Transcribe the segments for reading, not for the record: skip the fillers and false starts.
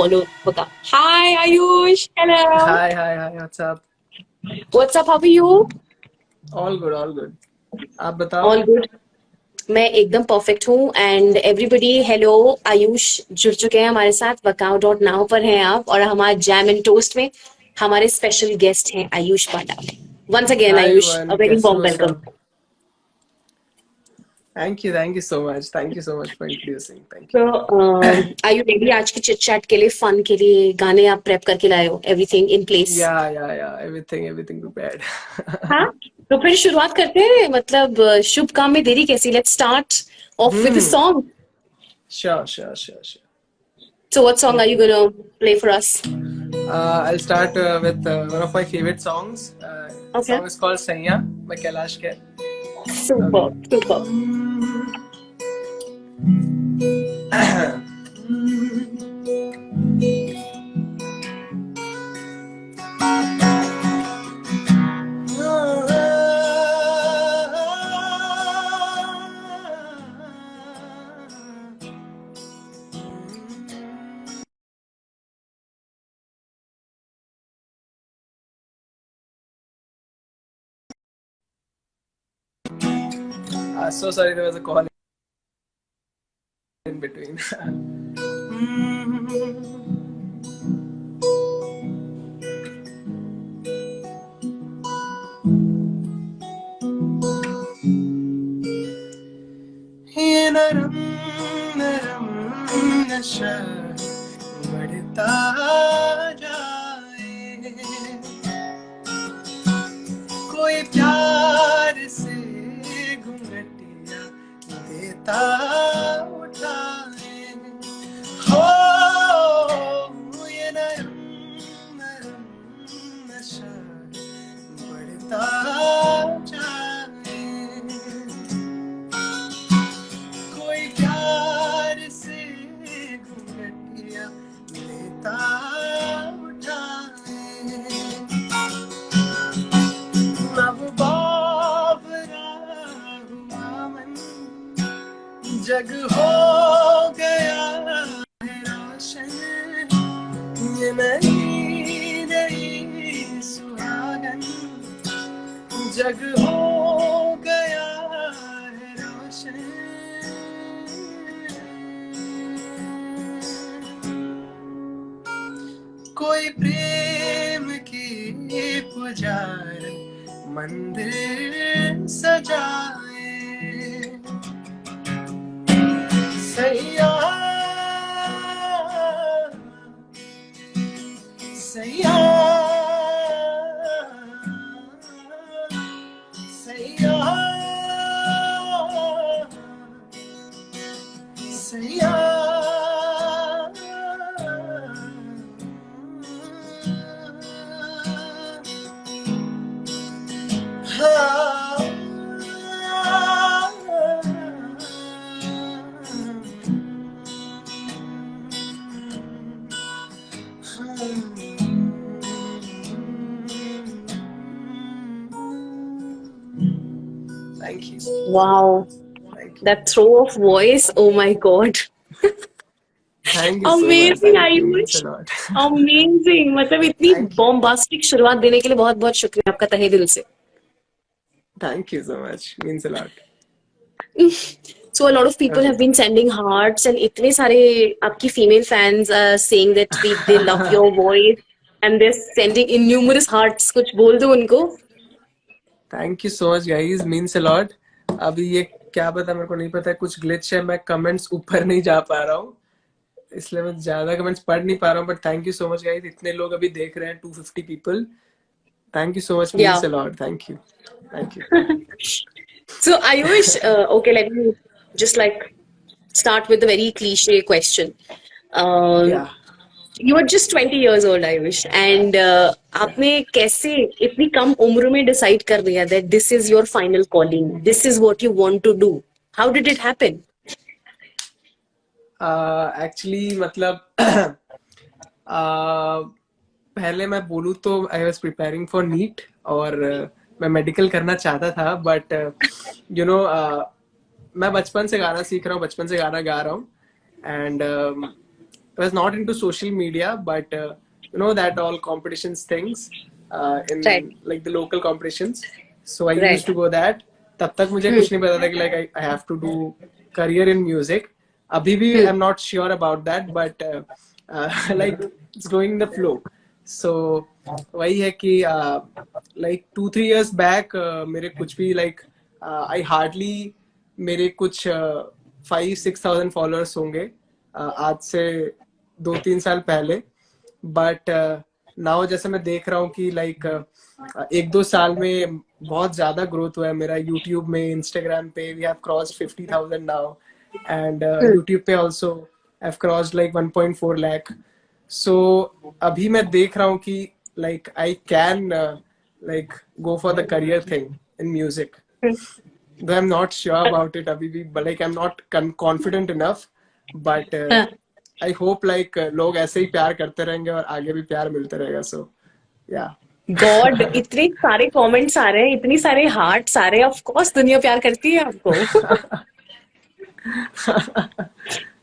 follow Baka. Hi Ayush, hello. Hi, what's up? What's up? How are you? All good, all good. आप बताओ? All good. मैं एकदम perfect हूँ and everybody hello Ayush जुड़ चुके हैं हमारे साथ workout.now पर हैं आप और हमारे जैम एंड टोस्ट में हमारे स्पेशल गेस्ट हैं आयुष पाठक वंस अगेन Hi आयुष अ everyone, वेरी कैसे वार्म हो वेलकम सब? Thank you so much. Thank you so much for introducing. Thank you. तो आर यू रेडी आज की चिट चैट के लिए फन के लिए गाने आप प्रेप करके लाए हो everything in place Yeah. Everything prepared. हाँ तो फिर शुरुआत करते हैं मतलब शुभ काम में देरी कैसी let's start off with Hmm. Song Sure. So what song are you gonna play for us I'll start with one of my favorite songs. The okay song is called Saiya by Kailash Kher. Super super So sorry, there was a call in between. ये नरम नरम नशा बढ़ता जाए कोई प्यार से घूंघटिया देता उठाए हो ये नरम नरम नशा बढ़ता जाए कोई प्यार से घूंघटिया लेता उठाए अब बावरा हुआ मन जग हो गया है रोशन ये नई नई सुहागन जग हो गया है रोशन कोई प्रेम की पुजार मंदिर सजाए सैया सैया सैया Saiya Thank you. Wow Thank you. That throw of voice oh my god Thank you so much. Amazing Thank you. Means Ayush a lot. Amazing मतलब इतनी Thank you. बॉम्बास्टिक शुरुआत देने के लिए बहुत बहुत शुक्रिया आपका तहे दिल से Thank you so much. Means a lot. So a lot of people Okay. have been sending hearts and इतने सारे आपकी female fans are saying that they love your voice and they're sending innumerous hearts कुछ बोल दो उनको Thank you so much, guys. Means a lot. अभी ये क्या पता मेरे को नहीं पता कुछ ग्लिच है मैं कमेंट्स ऊपर नहीं जा पा रहा हूँ इसलिए मैं ज्यादा कमेंट्स पढ़ नहीं पा रहा हूँ but thank you so much guys इतने लोग अभी देख रहे हैं 250 people thank you so much yeah means a lot thank you so Ayush okay let me just like start with a very cliche question um, या you are just 20 years old Ayush and आपने कैसे इतनी कम उम्र में decide कर लिया that this is your final calling this is what you want to do how did it happen actually मतलब पहले मैं बोलूँ तो I was preparing for NEET और मैं मेडिकल करना चाहता था बट यू नो मैं बचपन से गाना सीख रहा हूँ बचपन से गाना गा रहा हूँ and was not into social media, but that all competitions things Right. in like the local competitions. So I used Right. to go that. तब तक मुझे Hmm. कुछ नहीं पता था कि like I have to do career in music. अभी भी Hmm. I'm not sure about that, but like it's going the flow. So वही है कि like 2-3 years back मेरे कुछ भी like I hardly मेरे कुछ 5-6 thousand फॉलोअर्स होंगे आज से 2-3 साल पहले. बट नाउ जैसे मैं देख रहा हूँ कि लाइक 1-2 साल में बहुत ज्यादा ग्रोथ हुआ है मेरा यूट्यूब में, इंस्टाग्राम पे we have crossed 50,000 now, and Hmm. YouTube पे also have crossed like 1.4 lakh. So अभी मैं देख रहा हूँ कि like I can like go for the career thing in music. Hmm. Though I'm not sure about it अभी भी, but like I'm not confident enough, but हाँ. I hope like लोग ऐसे ही प्यार करते रहेंगे और आगे भी प्यार मिलते रहेगा. So yeah. गॉड, इतने सारे कमेंट्स आ रहे हैं, इतनी सारे हार्ट्स आ रहे हैं, ऑफ कोर्स दुनिया प्यार करती है आपको.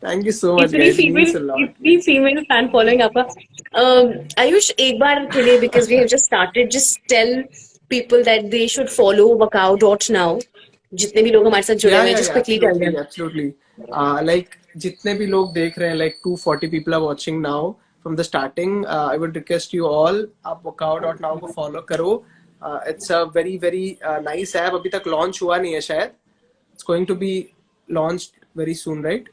Thank you so much guys, means a lot. इतनी फीमेल फैन फॉलोइंग आपका. आयुष, एक बार के लिए, because we have just started, just tell people that they should follow workout now. जितने भी लोग हमारे साथ जुड़े हुए हैं, just Yeah, quickly tell absolutely, them. absolutely. Like जितने भी लोग देख रहे हैं, like 240 people are watching now from the starting. I would request you all, आप workout.now को follow करो. It's a very very nice app. अभी तक launch हुआ नहीं है शायद. It's going to be launched very soon, right?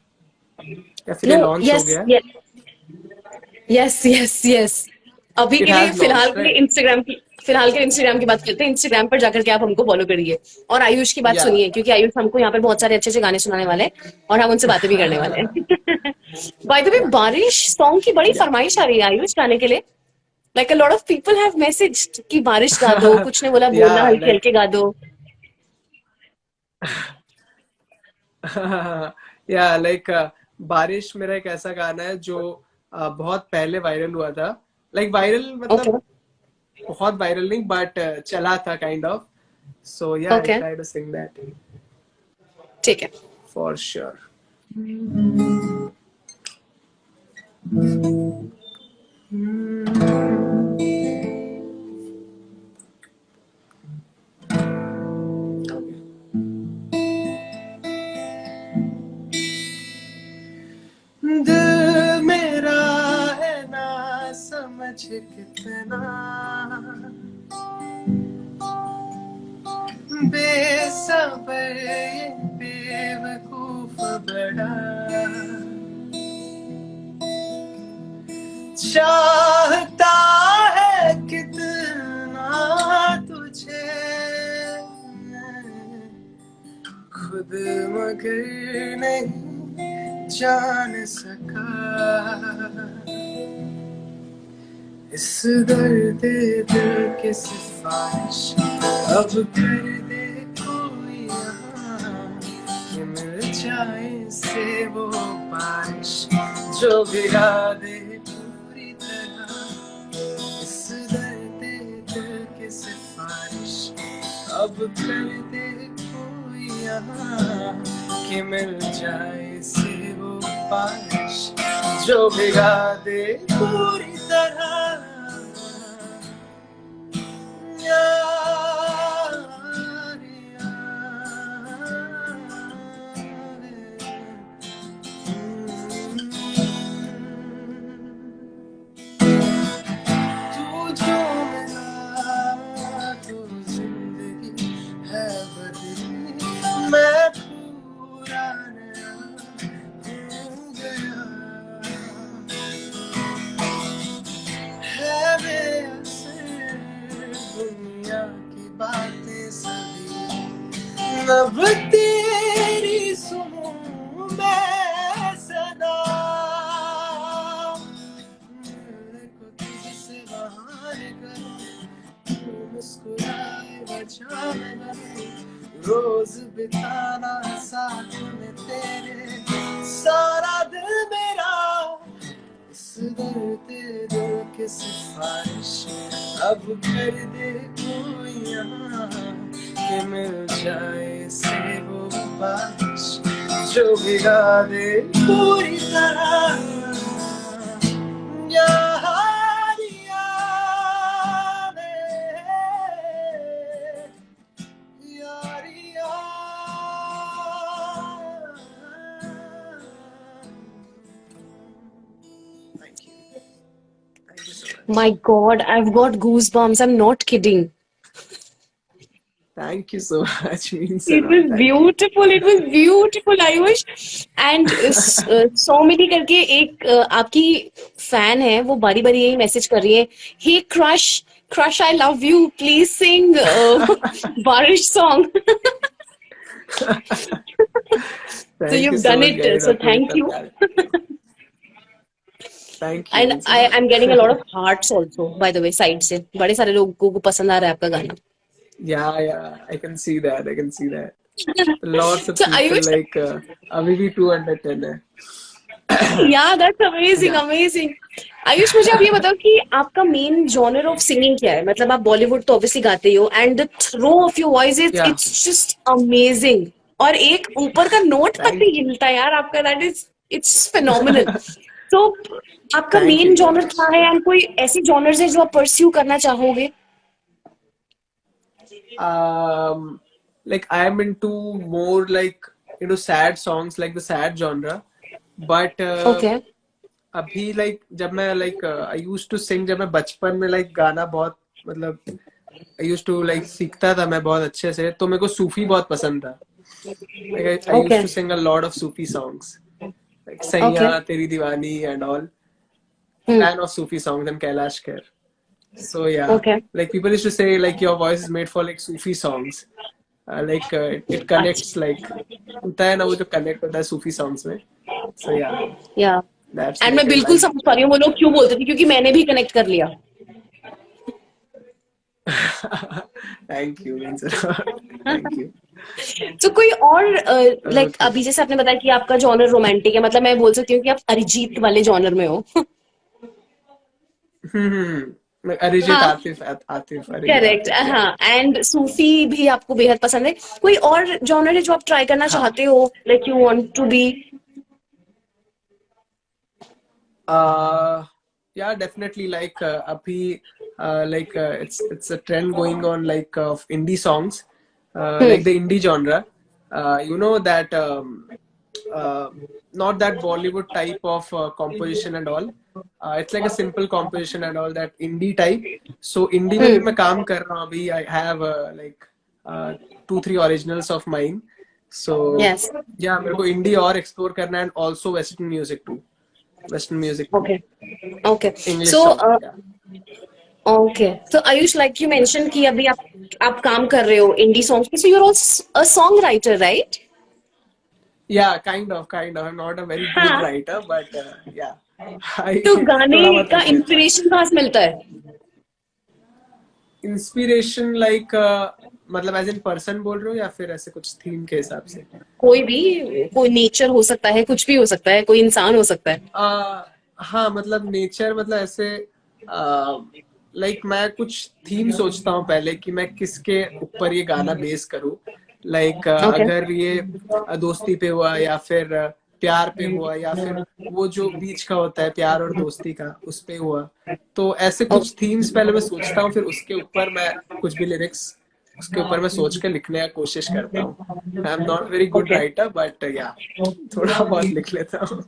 या फिर ये नो. launch हो यस. गया है? यस. यस. यस. अभी It के लिए, has launched, right? फिलहाल के लिए इंस्टाग्राम की बात करते हैं. इंस्टाग्राम पर जाकर के आप हमको फॉलो करिए और आयुष की बात Yeah. सुनिए, क्योंकि आयुष हमको यहाँ पर बहुत सारे अच्छे अच्छे गाने सुनाने वाले हैं और हम उनसे बातें भी करने वाले हैं. By the way, Yeah. बारिश सॉन्ग की बड़ी Yeah. फरमाइश आ रही है आयुष गाने के लिए. Like a lot of people have messaged कि बारिश गा दो, कुछ ने बोला बोलना Yeah, हल्के like हल्के गा दो. या लाइक बारिश मेरा एक ऐसा गाना है जो बहुत पहले वायरल हुआ था. Like viral okay. मतलब बहुत वायरल नहीं, बट चला था kind of. So yeah I okay. Try to sing that ठीक है. For sure. दिल मेरा है ना समझ कितना बेसब्र ये बेवकूफ बड़ा, चाहता है कितना तुझे खुद मगर नहीं जान सका. इस दर्द दिल की सिफारिश अब कर दे कोई यहाँ, कि मिल जाए से वो बारिश जो गिरा दे पूरी तरह. इस दर्द दिल की सिफारिश अब कर दे कोई यहाँ, कि मिल जाए से वो बारिश जो भिगा दे पूरी तरह. यार, तू जो मिला तो जिंदगी है बदली, मैं पूरा नया हो गया. है बेअसर दुनिया की बातें सभी, अब तेरी सुनूं मैं सदा. मिलने को तुझसे बहाने करूं, तू मुस्कुराए वजह में बनूं, रोज बिताना साथ में तेरे, सारा दिल मेरा इस दर्द दिल की सिफारिश अब कर दे कोई यहाँ, कि मिल जाए से वो बारिश जो भिगा दे पूरी तरह. यारियां ने Yaariyan Thank you. Thank you so much. My God, I've got goosebumps. I'm not kidding. Thank you so much. Means a It lot. was Thank you. beautiful. It was beautiful, Ayush. And सौमिली करके एक आपकी fan है, वो बारी बारी यही message कर रही है, hey crush I love you, please sing Baarish song. So Thank you you've so done much, it. guys. So आपने thank इतना you. प्यार किया. Thank you. And Means a lot. I'm getting a lot of hearts also, by the way, side से. बड़े सारे लोगों को पसंद आ रहा है आपका गाना. Yeah. I can see that. I can see that. Lots of So people Ayush, like अभी भी 210 है. yeah, that's amazing, Yeah. amazing. Ayush, मुझे आप ये बताओ कि आपका मेन जॉनर ऑफ सिंगिंग क्या है? मतलब आप बॉलीवुड तो ऑब्वियसली गाते ही हो, and the throw of your voice Yeah. It's just amazing. और एक ऊपर का नोट तक Thank नहीं हिलता यार आपका. That is it's phenomenal. तो आपका Thank main you genre guys. क्या है, एंड कोई ऐसी जॉनर्स है जो आप परस्यू करना चाहोगे? Like I am into more like sad songs, like the sad genre. But okay. अभी like जब मैं like I used to sing जब मैं बचपन में like गाना बहुत मतलब I used to like सीखता था मैं बहुत अच्छे से, तो मेरे को सूफी बहुत पसंद था. Like I used okay. to sing a lot of Sufi songs, like okay. Saiya, Teri Diwani and all. Fan of Sufi songs and Kailash Kher. So yeah, okay. like people used to say like your voice is made for like Sufi songs. Like it connects like होता है ना वो जो connect होता है Sufi songs में. So yeah, या that's and मैं like बिल्कुल समझ पा रही हूँ वो लोग क्यों बोलते थे, क्योंकि मैंने भी कनेक्ट कर लिया. Thank you, means a lot. Thank you. तो कोई और लाइक Okay. अभी जैसे आपने बताया कि आपका जॉनर रोमांटिक है, मतलब मैं बोल सकती हूँ कि आप अरिजीत वाले जॉनर में हो. Like Arijit हाँ, Atif Arijit correct. Atif, yeah. हाँ, एंड सूफी भी आपको बेहद पसंद है. कोई और जॉनर है जो आप ट्राई करना हाँ. चाहते हो, like you want to be? Yeah, definitely. Like abhi, like it's a trend going on like of indie songs, like the indie genre. You know that uh, not that Bollywood type of composition and all. It's like a simple composition and all that indie type. So indie में भी मैं काम कर रहा हूँ अभी. I have like 2-3 originals of mine. So yes. yeah, मेरे को indie और explore करना है and also Western music too. Western music too. Okay. Okay. English so song. Yeah. Okay. तो आयुष, लाइक यू मेंशन कि अभी आप काम कर रहे हो इंडी सॉन्ग्स पे, so you are also a song writer, right? Yeah, kind of. I'm not a very good हाँ. writer, but yeah, I तो गाने थोड़ा बहुत का लिख लेता हूँ. इंस्पिरेशन कहाँ से मिलता है? Inspiration like मतलब as in person बोल रहे हो या फिर ऐसे कुछ theme के हिसाब से? कोई भी, कोई नेचर हो सकता है, कुछ भी हो सकता है, कोई इंसान हो सकता है. हाँ मतलब नेचर मतलब ऐसे लाइक मैं कुछ थीम सोचता हूँ पहले कि मैं किसके ऊपर ये गाना बेस करूँ. Like okay. अगर ये दोस्ती पे हुआ या फिर प्यार पे हुआ या फिर वो जो बीच का होता है प्यार और दोस्ती का उस पे हुआ, तो ऐसे कुछ थीम्स पहले मैं सोचता हूँ, फिर उसके ऊपर मैं कुछ भी लिरिक्स उसके ऊपर मैं सोच के लिखने की कोशिश करता हूँ. I am not very good okay. Writer but या थोड़ा बहुत लिख लेता हूँ.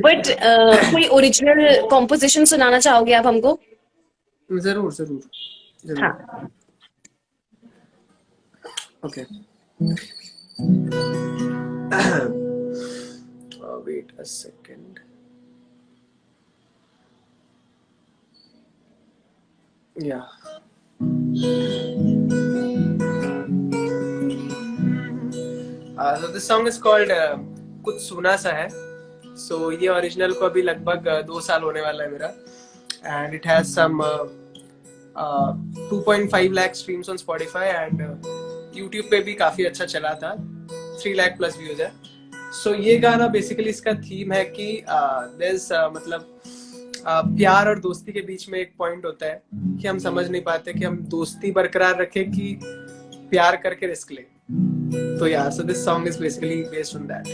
बट कोई ओरिजिनल कॉम्पोजिशन सुनाना चाहोगे आप हमको? जरूर जरूर जरूर. हाँ. Okay. Wait a second. Yeah. So this song is called कुछ सुना सा है. So ये ओरिजिनल को अभी लगभग 2 साल होने वाला है मेरा. And it has some 2.5 lakh streams on Spotify and YouTube पे भी काफी अच्छा चला था. 3 lakh plus views है. So ये गाना बेसिकली इसका थीम है कि there's मतलब प्यार और दोस्ती के बीच में एक पॉइंट होता है कि हम समझ नहीं पाते कि हम दोस्ती बरकरार रखें कि प्यार करके रिस्क ले. तो yeah, so this song is basically based on that.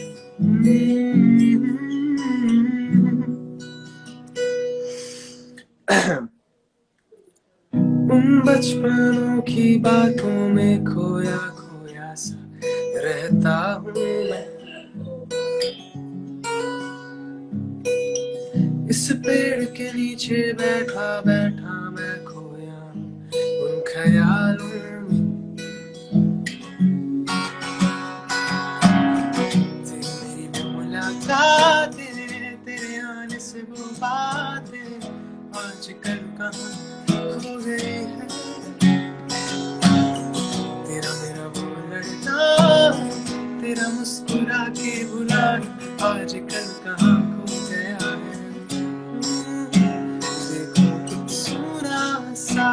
बचपनों की बातों में खोया खोया सा रहता हूँ मैं। इस पेड़ के नीचे बैठा बैठा मैं खोया हूँ उन ख्यालों में। तेरी मुलाकातें, तेरे आने से वो बातें आजकल कहाँ खो गई है। तेरा मेरा वो लड़ना, तेरा मुस्कुरा के बुलाना आजकल कहाँ खो गया है। देखो कुछ सुना सा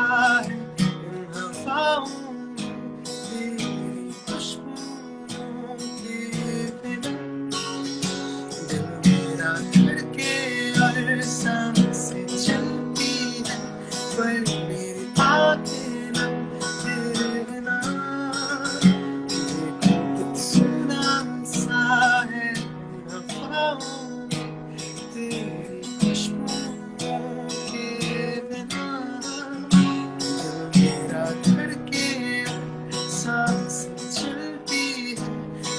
है इन हवाओं में, तेरी खुशबुओं के बिना दिल मेरा धड़के और सांसें चलती है, पर मेरी आँखें ना तेरे बिना। देखो कुछ सुना सा है इन हवाओं में, तेरी खुशबुओं के बिना दिल मेरा धड़के सांसें चलती है,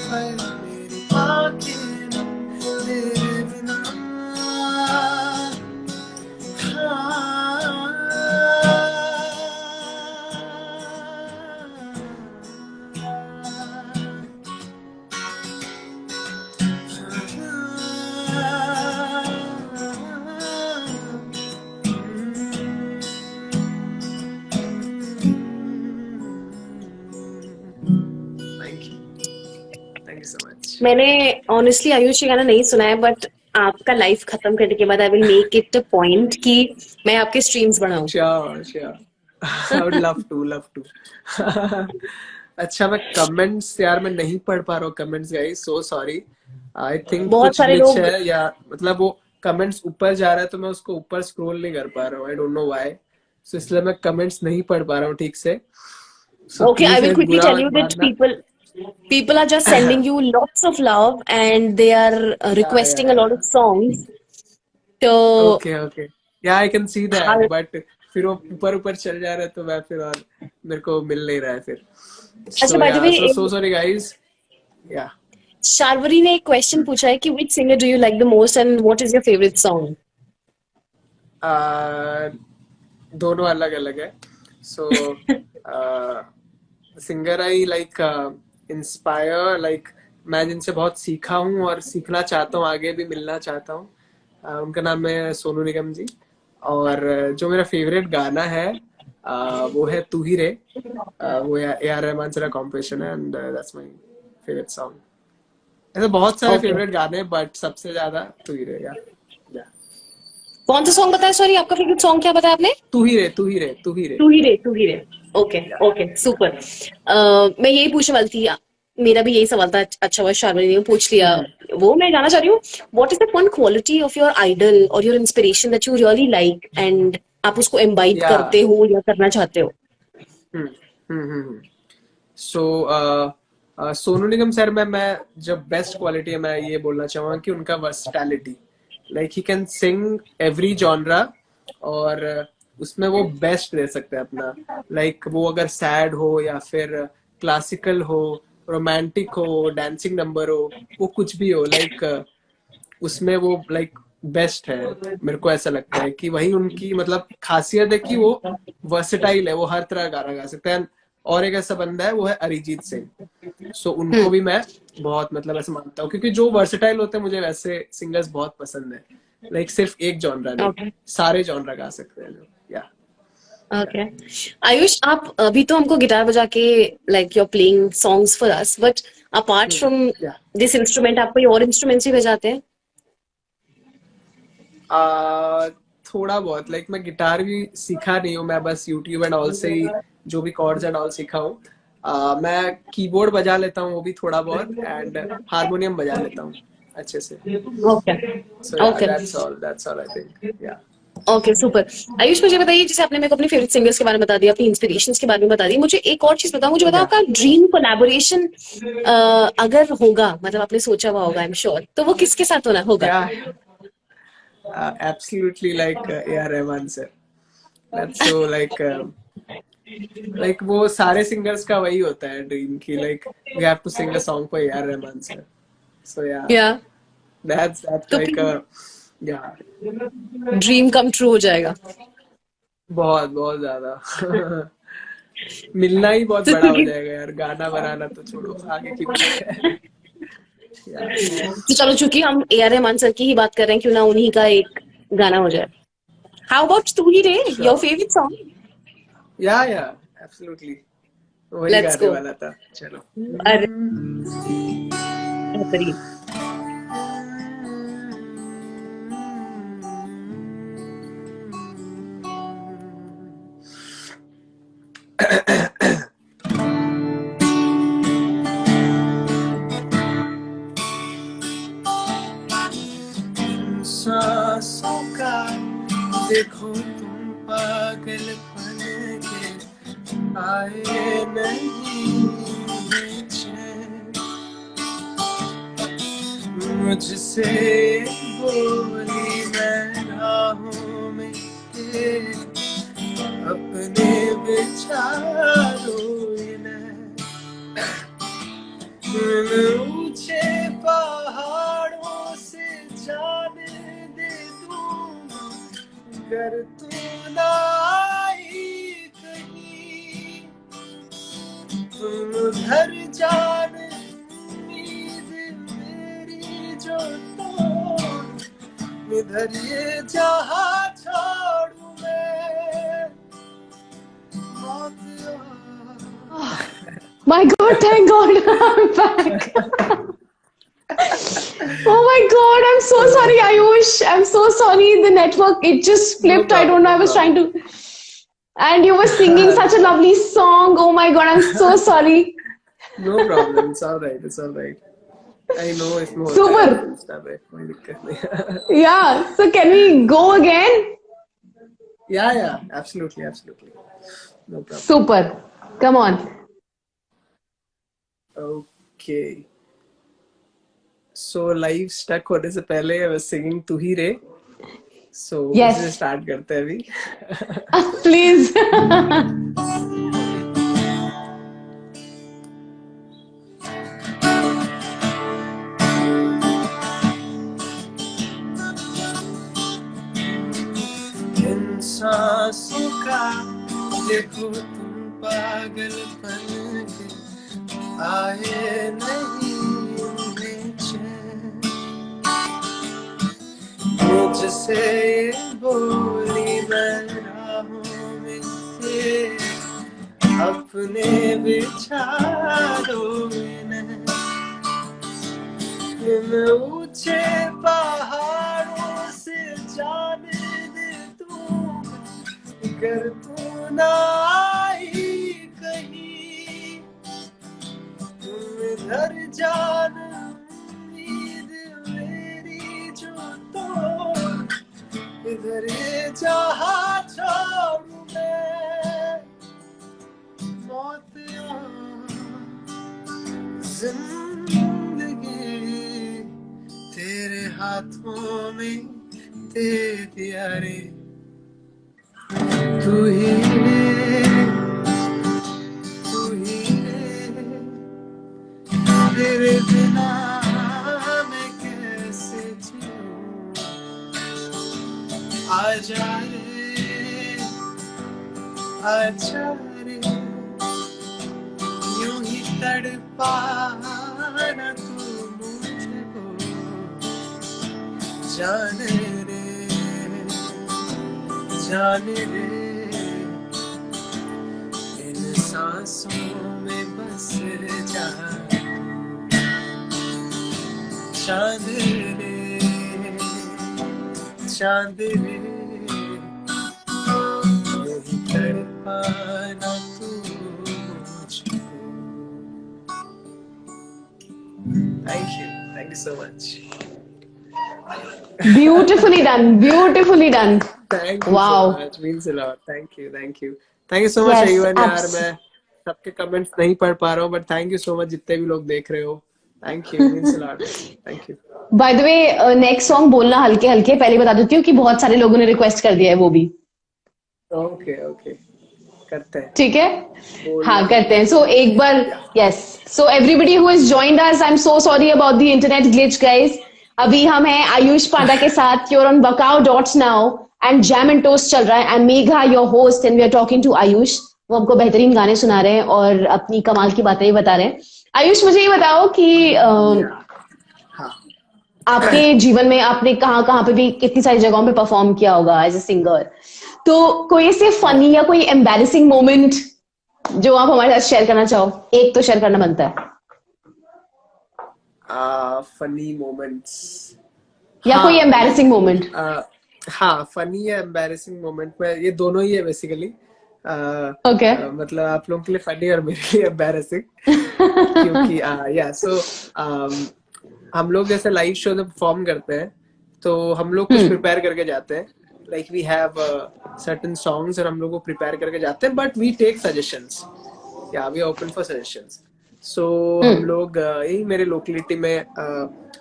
पर मेरी आँखें ना तेरे बिना। Thank you so much. मैंने ऑनेस्टली आयुष ये गाना नहीं सुना है, बट आपका लाइफ खत्म करने के बाद I will make it a point कि मैं आपके स्ट्रीम्स बढ़ाऊं। Sure sure, I would love to. अच्छा, मैं कमेंट्स यार मैं नहीं पढ़ पा रहा हूँ comments guys, so sorry. I think बहुत कुछ सारे ग्लिच लोग, है, या मतलब वो कमेंट्स ऊपर जा रहा है तो मैं उसको ऊपर स्क्रॉल नहीं कर पा रहा हूँ, आई डोंट नो व्हाई। सो इसलिए मैं कमेंट्स नहीं पढ़ पा रहा हूँ ठीक से। सो okay, I please will quickly बुरा tell मत you that मानना। people are just sending you lots of love and they are requesting a lot या of songs. तो ओके ओके, या आई कैन सी दैट, हाँ, बट फिर वो ऊपर ऊपर चल जा रहा है तो मैं फिर, और मेरे को मिल नहीं रहा है फिर। अच्छा, सो बाय द या वे सो सॉरी गाइस। या शार्वरी ने एक क्वेश्चन पूछा है कि which singer do you like the most and what is your favorite song? दोनों अलग अलग है। So singer I like inspire, like मैं जिनसे बहुत सीखा हूँ और सीखना चाहता हूँ, आगे भी मिलना चाहता हूँ, उनका नाम है सोनू निगम जी। और जो मेरा फेवरेट गाना है वो है तू ही रे। वो ए आर रहमान से कॉम्पोजिशन है, and that's my favourite song. ऐसे बहुत सारे Okay. फेवरेट गाने हैं, बट सबसे ज्यादा तू ही रे। या कौन सा सॉन्ग बताया? सॉरी, आपका फेवरेट सॉन्ग क्या बताया आपने? तू ही रे, तू ही रे, तू ही रे। तू ही रे, तू ही रे। ओके, या ओके, सुपर। मैं यही पूछने वाली थी, मेरा भी यही सवाल था। अच्छा हुआ शार्वरी ने पूछ लिया। वो मैं जानना चाह रही हूँ, what is the one quality of your idol और your inspiration that you really like and आप उसको एम्बाइब या करते हो या करना चाहते हो? सो सोनू निगम सर में मैं जब बेस्ट क्वालिटी है मैं ये बोलना चाहूंगा कि उनका versatility, like he can sing every genre, और उसमें वो बेस्ट दे सकते हैं अपना। लाइक वो अगर सैड हो या फिर क्लासिकल हो, रोमांटिक हो, डांसिंग नंबर हो, वो कुछ भी हो, लाइक उसमें वो लाइक बेस्ट है। मेरे को ऐसा लगता है कि वही उनकी मतलब खासियत है कि वो वर्सेटाइल है, वो हर तरह गाना गा सकते हैं। और एक ऐसा बंदा है वो है अरिजीत सिंह। सो उनको भी मैं बहुत मतलब ऐसे मानता हूँ, क्योंकि जो वर्सेटाइल होते हैं मुझे वैसे सिंगर्स बहुत पसंद है। लाइक सिर्फ एक जॉनरा नहीं, ओके, सारे जॉनरा गा सकते हैं जो। या ओके। आयुष, आप अभी तो हमको गिटार बजा के like you are playing songs for us, but apart from yeah this instrument आप कोई और इंस्ट्रूमेंट्स भी बजाते हैं? आ, थोड़ा बहुत, लाइक मैं गिटार भी सीखा नहीं हूँ, मैं बस यूट्यूब एंड ऑल से ही जो भी कॉर्ड्स एंड ऑल सीखा हूँ। मैं कीबोर्ड बजा लेता हूँ, वो भी थोड़ा बहुत, एंड हारमोनियम बजा लेता हूँ अच्छे से। ओके, सो या okay, that's all I think. या ओके, सुपर। आयुष, मुझे बताइए, जैसे आपने मेरे को अपने फेवरेट सिंगर्स के बारे में बता दिया, अपनी इंस्पिरेशंस के बारे में बता दिया, मुझे एक और चीज बताओ। मुझे बताओ, या आपका ड्रीम कोलैबोरेशन अगर होगा, मतलब आपने सोचा हुआ होगा, आई एम श्योर, तो वो किसके साथ होना होगा? या absolutely like A.R. Rahman sir. That's so like like वो सारे सिंगर्स का वही होता है ड्रीम की, like we have to sing a song for A R Rahman sir. So yeah, yeah that's तो like फिर a, yeah, dream come true हो जाएगा. बहुत बहुत ज्यादा. मिलना ही बहुत तो बड़ा हो क्योंकि जाएगा यार, गाना बनाना तो छोड़ो, आगे की बात है. या तो चलो, चूंकि हम ए आर रहमान सर की ही बात कर रहे हैं, क्यों ना उन्हीं का एक गाना हो जाए. हाउ अबाउट तू ही रे, योर श्योर. Favourite song. या एब्सोल्युटली, वही लेट्स गाने गो. वाला था. चलो. अरे बेहतरीन. सांसों का देखो तुम पागलपन के, आए नहीं चैन. मुझसे बोली मैं राहों में तेरे, अपने विचारों में ऊंचे पहाड़ों से जान दे दूंगा, अगर तू ना आई कहीं. तुम उधर जान उम्मीद मेरी जो तोड़, इधर ये जहां छोड़ू मैं. मौत My God, thank God, I'm back. Oh my God, I'm so sorry, Ayush. I'm so sorry. The network, it just No flipped. I don't problem, know. I no was trying problem. to. And you were singing such a lovely song. Oh my God, I'm so sorry. No problem, it's all right, it's all right. I know इसमें होता है Super. ऐसे Insta पे, कोई दिक्कत नहीं. Yeah. So can we go again? Yeah, absolutely, absolutely. No problem. Super. Come on. Okay. So live stuck होने से पहले I was singing तू ही रे. So Yes. उसे start करते हैं अभी. Please. इन सांसों का देखो तुम पागलपन के, आए नहीं उन्हें चैन. मुझसे बोली मैं राहों में तेरे, अपने विचारों में इन ऊंचे पहाड़ों से जान दे दूंगा, अगर तू ना आई कहीं. तुम इधर जान उम्मीद मेरी जो तोड़, इधर ये जहां छोड़ू मैं. मौत या जिंदगी तेरे हाथों में दे दिया रे. तू ही रे, तू ही रे, तेरे बिना मैं कैसे जीऊं. आजा रे, आजा रे, यूं ही तड़पाना तू मुझको. जान रे, जान रे, इन सांसों में बस जा. चांद रे, चांद रे, यही तड़पाना तू मुझको. Thank you so much. Beautifully done. Beautifully done. Thank you Wow. so much, means a lot. Thank you so much Yes, everyone. यार abs- मैं सबके कमेंट्स नहीं पढ़ पा रहा हूँ, but thank you so much जितने भी लोग देख रहे हो. Thank you, means a lot. Thank you. By the way, next song बोलना हल्के हल्के. पहले बता देती हूँ कि बहुत सारे लोगों ने रिक्वेस्ट कर दिया है वो भी. ओके, करते हैं ठीक है, वो हाँ ये करते हैं. सो एक बार, yeah yes. So everybody who is joined us, I am so sorry about the internet glitch guys. अभी हम हैं आयुष पांडा के साथ. You're on Bakao dot now and jam and toast चल रहा है. I am Megha your host and we are talking to Ayush. वो हमको बेहतरीन गाने सुना रहे हैं और अपनी कमाल की बातें भी बता रहे हैं. आयुष, मुझे ये बताओ कि या हाँ आपके जीवन में आपने कहाँ कहाँ पे भी कितनी सारी जगहों पे परफॉर्म किया होगा एज ए सिंगर. तो कोई ऐसे फनी या कोई एम्बैरेसिंग मोमेंट जो आप हमारे साथ शेयर करना चाहो? एक तो शेयर करना बनता है. फनी मोमेंट्स या कोई हाँ एम्बैरेसिंग मोमेंट. हाँ फनी या एम्बैरेसिंग मोमेंट में ये दोनों ही है बेसिकली. ओके. मतलब आप लोगों के लिए फनी और मेरे लिए एम्बैरेसिंग क्योंकि या सो हम लोग जैसे लाइव शो में परफॉर्म करते हैं तो हम लोग कुछ प्रिपेयर करके जाते हैं. Like we have certain songs और हम लोग को प्रिपेयर करके जाते हैं but we take suggestions. Yeah we open for suggestions. So हम लोग यही मेरे लोकेलिटी में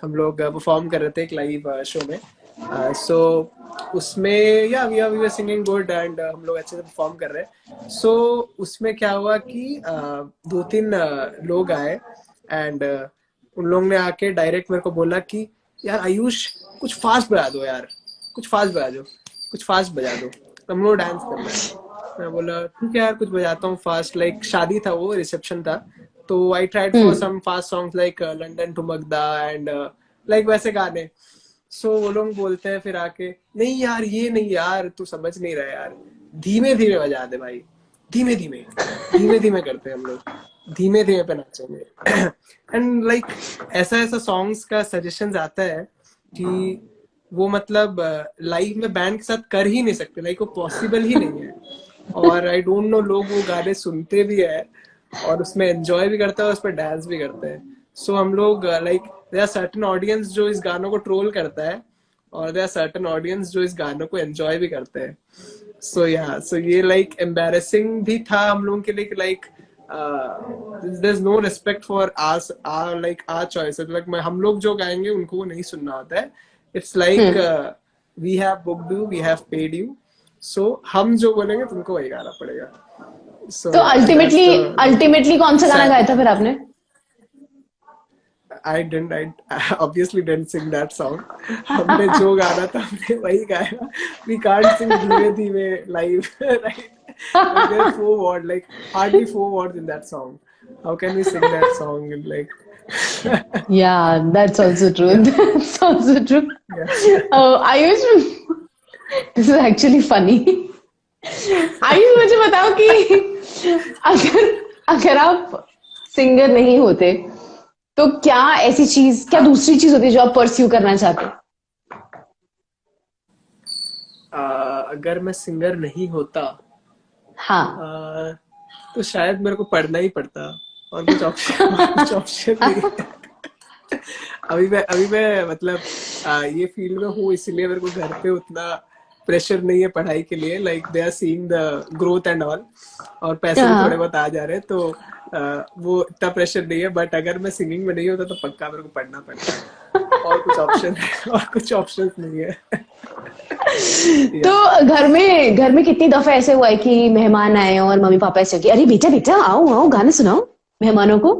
हम लोग परफॉर्म कर रहे थे एक लाइव शो में. सो उसमें yeah we were singing good and हम लोग अच्छे से परफॉर्म कर रहे हैं. सो उसमें क्या हुआ कि दो तीन लोग आए एंड उन लोगों ने आके डायरेक्ट मेरे को बोला कि यार आयुष कुछ फास्ट बजा दो यार, कुछ फास्ट बजा दो, कुछ फास्ट बजा दो, हम लोग डांस करना है. मैं बोला ठीक है यार कुछ बजाता हूँ फास्ट. लाइक शादी था, वो रिसेप्शन था, तो I tried for some fast songs like London टू मगदा एंड लाइक वैसे गाने. सो वो लोग बोलते हैं फिर आके नहीं यार ये नहीं यार तू समझ नहीं रहा यार, धीमे धीमे बजा दे भाई, धीमे धीमे धीमे धीमे करते हैं हम लोग, धीमे धीमे पे नाचेंगे. एंड लाइक ऐसा ऐसा सॉन्ग्स का सजेशंस आता है कि वो मतलब लाइव में बैंड के साथ कर ही नहीं सकते. लाइक वो पॉसिबल ही नहीं है. और आई डोंट नो लोग वो गाने सुनते भी है और उसमें एंजॉय भी करते हैं और उस पर डांस भी करते हैं. सो हम लोग like there are certain audience जो इस गानों को ट्रोल करता है और देयर आर सर्टेन ऑडियंस जो इस गानों को एंजॉय भी करते हैं. सो या सो ये लाइक एम्बैरेसिंग भी था हम लोगों के लिए कि like there's no respect for us our like our choices. like हम लोग जो गाएंगे उनको वो नहीं सुनना होता है. It's like we have booked you, we have paid you, so हम जो बोलेंगे तुमको वही गाना पड़ेगा. So तो yeah, that's अल्टीमेटली कौन सा गाना sad. गाया था फिर आपने? I obviously didn't sing that song. हमने जो गाना था हमने वही गाया. We can't sing धीमे धीमे live, right? Like there are 4 words, like hardly 4 words in that song. How can we sing that song in like? Yeah, that's also true. Yeah, That's also true. yeah. Ayush, this is actually funny. Ayush, मुझे बताओ कि अगर अगर आप singer नहीं होते तो क्या ऐसी चीज, क्या दूसरी चीज होती है जो आप परस्यू करना चाहते? अगर मैं सिंगर नहीं होता हाँ. तो शायद मेरे को पढ़ना ही पड़ता और कुछ ऑप्शन नहीं है. अभी मैं मतलब ये फील्ड में हूँ इसलिए मेरे को घर पे उतना प्रेशर नहीं है पढ़ाई के लिए. Like they are seeing the growth and all और पैसे भी थोड़े बहुत आ जा रहे हैं तो वो इतना प्रेशर नहीं है. बट अगर मैं सिंगिंग में नहीं होता तो पक्का मेरे को पढ़ना पड़ता और कुछ ऑप्शन नहीं है. तो घर में कितनी दफा ऐसे हुआ है कि मेहमान आए और मम्मी पापा ऐसे कि अरे बेटा बेटा आओ आओ गाना सुनाओ मेहमानों को?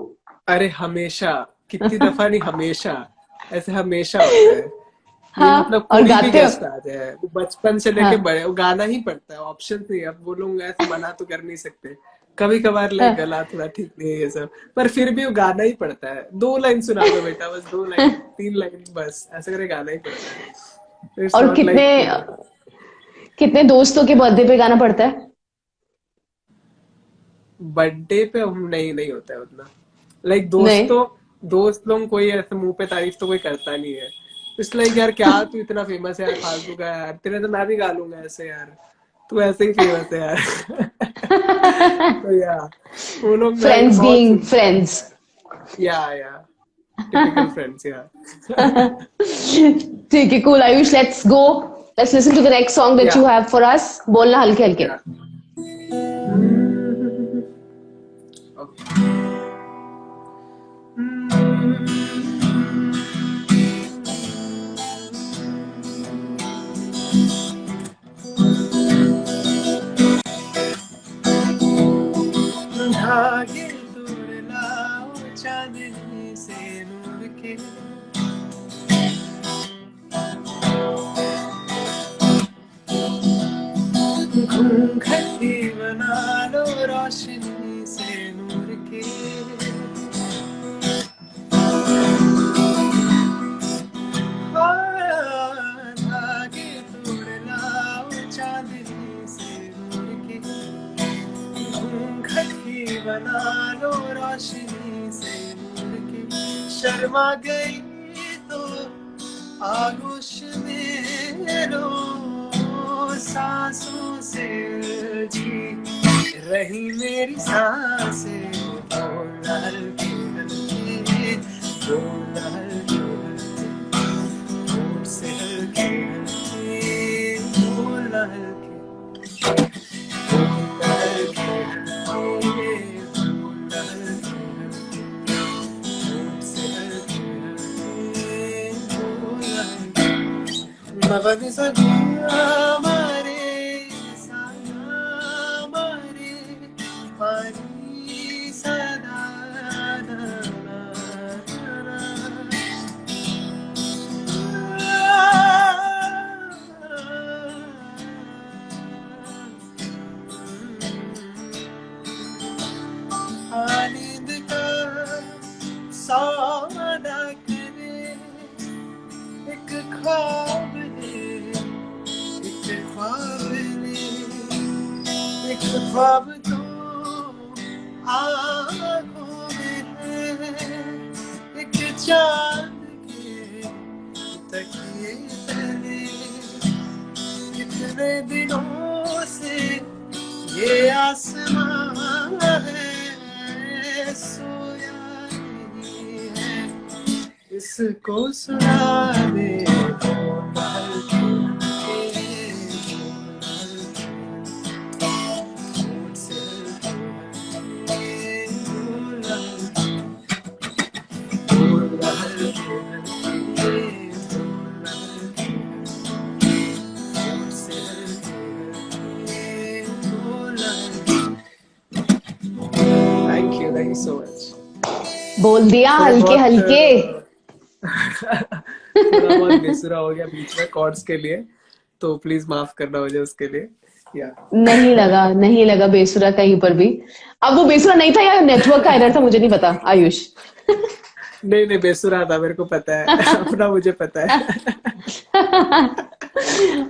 अरे हमेशा, कितनी दफा नहीं, हमेशा ऐसे हमेशा होता है. हाँ, मतलब और कोई भी गाते गेस्ट आ जाए वो बचपन से लेके हाँ, बड़े वो गाना ही पड़ता है. ऑप्शन नहीं है. अब वो लोग ऐसे मना तो कर नहीं सकते. कभी कभार लाइक गला थोड़ा ठीक नहीं है ये सब, पर फिर भी वो गाना ही पड़ता है. 2 लाइन सुना दो बेटा, बस 2 लाइन 3 लाइन बस ऐसे करके गाना ही पड़ता है. इट्स और नॉट लाइक कितने दोस्तों के बर्थडे पे गाना पड़ता है? बर्थडे पे हम नहीं होता है उतना. लाइक नहीं. दोस्त लोग कोई ऐसे मुंह पे तारीफ तो कोई करता नहीं है. इसलिए यार क्या तू इतना फेमस है यार, फालतू का यार, तेरे तो मैं भी गा लूंगा ऐसे यार, तू ऐसे ही फेमस है यार. तो यार वो लोग friends being friends. Yeah typical friends yeah. ठीक है, cool. Ayush, let's listen to the next song that you have for us. बोलना हल्के हल्के. के घूंघटी बना लो रोशनी से नूर के धागे तोड़ लाओ चांदनी से नूर के घूंघटी बना लो रोशनी से नूर के शर्मा गई तो आगोश में लो सांसों से जी रही मेरी सांसें बोल हल्के हल्के बोल हल्के हल्के होठ से हल्के हल्के बोल हल्के बोल हल्के हल्के बोल हल्के हल्के होठ से हल्के हल्के बोल हल्के मगन सदिया मारे साया मारे पानी सदा आनंद का सौदा करे एक ख्वाब है एक ख्वाब ने एक ख्वाब तो आँखों में है एक चांद के तकिए तले कितने दिनों से ये आसमां है सोया नहीं है इसको सुना दे बोल हल्के हल्के होठ से हल्के बोल हल्के बोल हल्के होठ से हल्के बोल थैंक यू सो मच बोल दिया थोड़ा हल्के बहुत हल्के। थोड़ा बहुत बेसुरा हो गया बीच में कॉर्ड्स के लिए तो प्लीज माफ करना मुझे उसके लिए या नहीं लगा बेसुरा कहीं पर भी। अब वो बेसुरा नहीं था या नेटवर्क का एरर था, मुझे नहीं पता आयुष। नहीं बेसुरा था, मेरे को पता है अपना मुझे पता है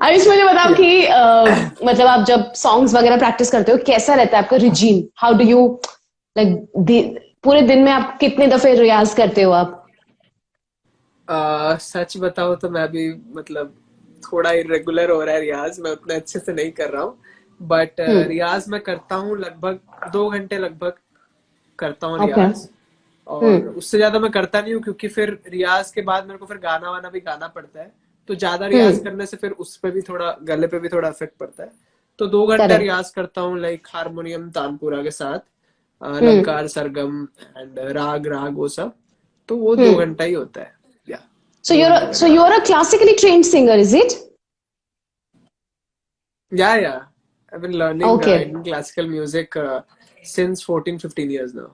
आयुष मुझे बताओ या कि मतलब आप जब सॉन्ग्स वगैरह प्रैक्टिस करते हो कैसा रहता है आपका regime? How do you like पूरे दिन में आप कितने दफे रियाज करते हो आप? सच बताओ तो मैं भी मतलब थोड़ा इरेगुलर हो रहा है रियाज, मैं उतना अच्छे से नहीं कर रहा हूँ बट हम्म। रियाज मैं करता हूँ लगभग 2 घंटे लगभग करता हूँ ओके। रियाज। और उससे ज्यादा मैं करता नहीं हूँ क्योंकि फिर रियाज के बाद मेरे को फिर गाना वाना भी गाना पड़ता है तो ज्यादा रियाज हम्म। करने से फिर उस पे भी थोड़ा गले पे भी थोड़ा इफेक्ट पड़ता है। तो 2 घंटा करेक्ट। रियाज करता हूँ लाइक हारमोनियम तानपुरा के साथ हम्म। अलंकार सरगम एंड राग राग वो सब, तो वो दो हम्म। घंटा ही होता है या So 2 घंटे में। you're a classically trained singer, is it? Yeah. I've been learning Okay. Indian classical music since 14-15 years now.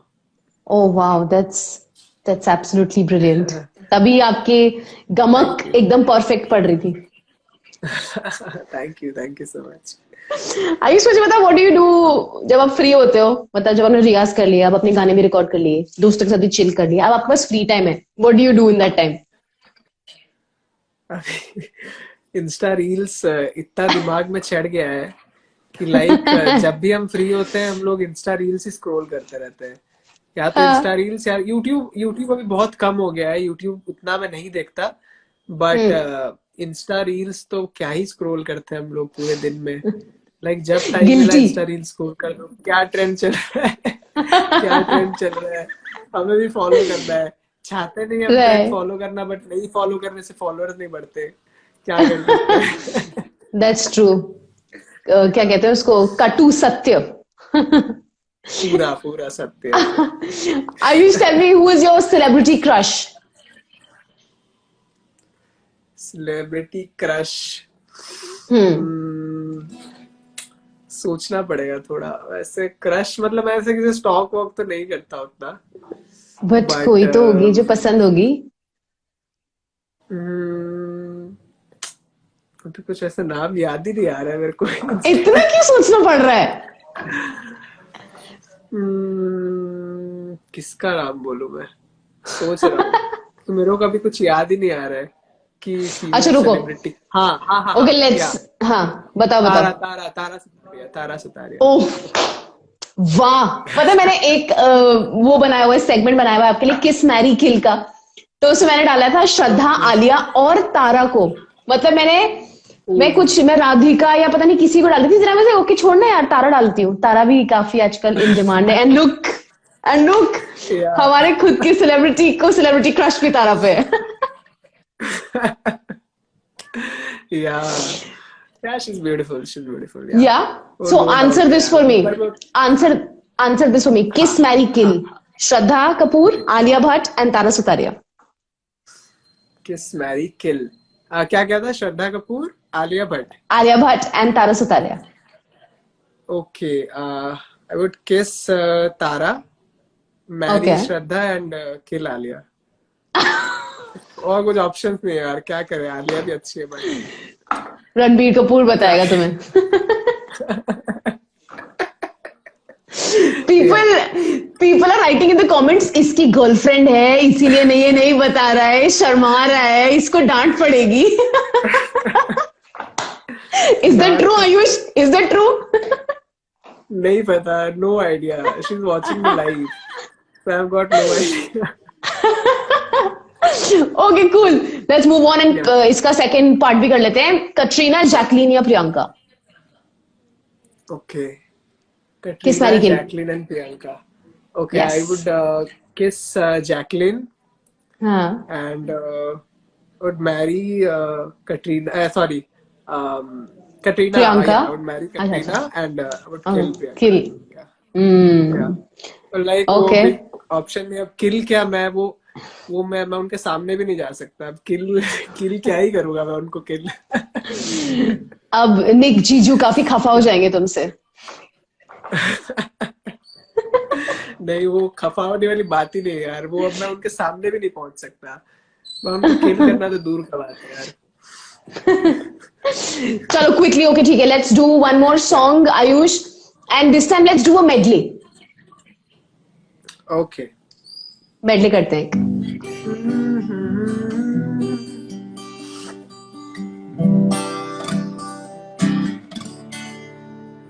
Oh wow, that's absolutely brilliant. तभी आपकी गमक Thank you. एकदम परफेक्ट पड़ रही थी। Thank you so much. Ayush मुझे बता, व्हाट डू यू डू जब आप फ्री होते हो? मतलब जब आपने रियाज कर लिया, आप अपने गाने भी रिकॉर्ड कर लिए, दोस्तों के साथ भी चिल कर लिया, अब आपके पास फ्री टाइम है, what do you do in that time? अभी इंस्टा रील्स इतना दिमाग में चढ़ गया है कि लाइक जब भी हम फ्री होते हैं हम लोग इंस्टा रील्स ही स्क्रॉल करते रहते हैं। या तो इंस्टा हाँ। रील्स या यूट्यूब अभी बहुत कम हो गया है, यूट्यूब उतना मैं नहीं देखता बट इंस्टा रील्स तो क्या ही स्क्रॉल करते हैं हम लोग पूरे दिन में। लाइक जब टाइम मिला गिल्टी। इंस्टा रील्स स्क्रॉल कर लो, क्या ट्रेंड चल रहा है क्या ट्रेंड चल रहा है, हमें भी फॉलो करना है। चाहते नहीं हम ट्रेंड राइट, फॉलो करना बट नहीं फॉलो करने से फॉलोअर्स नहीं बढ़ते, क्या कर सकते हैं दैट्स ट्रू। क्या कहते हैं उसको, कटु सत्य। पूरा पूरा सत्य है। Ayush, tell me, who is your celebrity crush? Celebrity crush hmm. सोचना पड़ेगा थोड़ा। वैसे क्रश मतलब ऐसे किसी स्टॉक वॉक तो नहीं करता उतना बट बट कोई तो होगी जो पसंद होगी। हम्म, अभी कुछ ऐसा नाम याद ही नहीं आ रहा है मेरे को। इतना क्यों सोचना पड़ रहा है? किसका नाम बोलूं मैं, सोच रहा हूँ तो मेरे को कभी कुछ याद ही नहीं आ रहा है कि अच्छा फीमेल रुको, सेलिब्रिटी। हाँ हाँ हाँ ओके हाँ, लेट्स, या हाँ बताओ बताओ। तारा तारा तारा सुतारिया, तारा सुतारिया। ओह वाह, पता है मैंने एक वो बनाया हुआ है, सेगमेंट बनाया हुआ है आपके लिए, किस मैरी किल का। तो उसमें मैंने डाला था श्रद्धा, ओके। आलिया और तारा को। मतलब मैं राधिका या पता नहीं किसी को डालती थी, जरा मैं ओके छोड़ना यार, तारा डालती हूँ। तारा भी काफी आजकल इन डिमांड है। एंड लुक या हमारे खुद की सेलिब्रिटी क्रश भी तारा पे है। या या शीज ब्यूटीफुल या। या वो सो नो आंसर डाउट है दिस यार, फॉर मी, पर वो। Answer answer this for me, हाँ किस मैरी हाँ किल, हाँ। Shraddha Kapoor, Alia Bhatt and Tara Sutaria. Kiss marry kill, क्या क्या था, Shraddha Kapoor, Alia Bhatt. Alia Bhatt and Tara Sutaria. Okay, I would kiss Tara, marry okay, Shraddha and kill Alia. और कुछ ऑप्शंस नहीं है यार, क्या करें, आलिया भी अच्छी है बट रणबीर कपूर क्या। बताएगा तुम्हें। Yeah people people are writing in the comments, इसकी गर्लफ्रेंड है इसीलिए नहीं, ये नहीं बता रहा है, शर्मा रहा है, इसको डांट पड़ेगी। इज दैट डांट ट्रू तो आयुष, इज दैट ट्रू? नहीं पता, no idea, she is watching me live, so I have got no idea. Okay cool, let's move on and yeah इसका सेकंड पार्ट भी कर लेते हैं। कटरीना, जैकलीन या Priyanka? Okay, kiss Katrina, marry kill? Jacqueline, and Priyanka. Okay, yes, I would kiss Jacqueline हाँ, and would marry Katrina. Sorry, Katrina. Priyanka, Yeah, I would marry अच्छा अच्छा, Katrina and I would kill kill, Priyanka. Yeah, yeah. तो like वो okay. भी option में, अब किल क्या, मैं वो मैं उनके सामने भी नहीं जा सकता, अब किल किल क्या ही करूंगा मैं उनको किल। अब निक जीजू काफी खफा हो जाएंगे तुमसे। नहीं, वो खफा होने वाली बात ही नहीं है यार, वो अब मैं उनके सामने भी नहीं पहुंच सकता, मैं उनको किल करना तो दूर का बात है यार। चलो क्विकली, ओके ठीक है, let's do one more song Ayush, and this time let's do a medley. Okay, medley करते हैं।